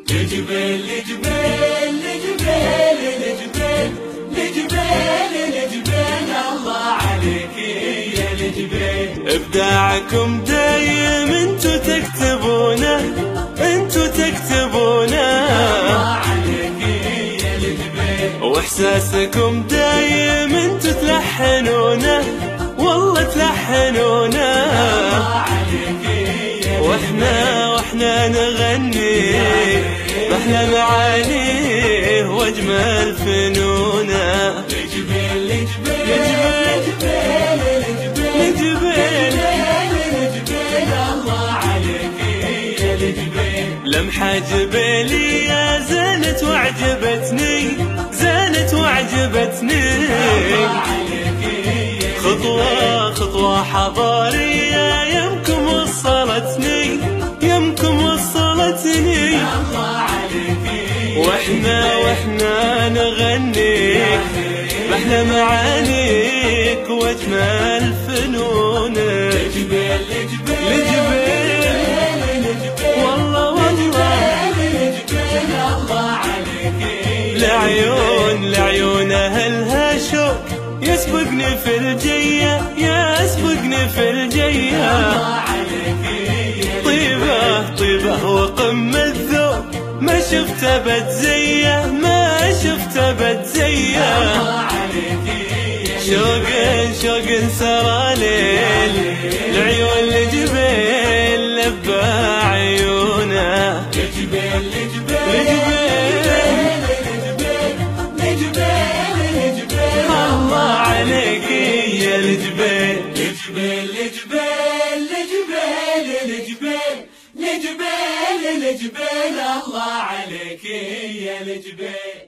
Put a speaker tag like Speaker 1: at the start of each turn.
Speaker 1: لجبال لجبال لجبال لجبال لجبال لجبال الله عليك يا لجبال. ابداعكم دايم انتو تكتبونه، انتو تكتبونه الله عليك يا لجبال. واحساسكم دايم انتو تلحنونه، والله تلحنونه الله عليك يا لجبال. واحنا نغني بأحلى معانيه واجمل فنونه. لجبال لجبال لجبال لجبال لجبال الله عليك يا لجبال. لمحة جبالية زانت وعجبتني، زانت وعجبتني الله عليك يا خطوة خطوة حضارية يمكم وصلتني، يمكم وصلتني الله عليك. واحنا نغني بأحلى معانيك واجمل فنونك. لجبال لجبال لجبال والله والله لجبال الله عليك. لعيون اهلها شوق يسبقني في الجية، يسبقني في الجية الله عليك. طيبة وقمة ذوق ما شفته بتزيه، ما شفته بتزيه الله عليك. شوق سرى ليل العيون لجبال لبى عيونه. لجبال لجبال لجبال لجبال الله عليك يا لجبال. لجبال لجبال لجبال لجبال لجبال لجبال الله عليك يا لجبال.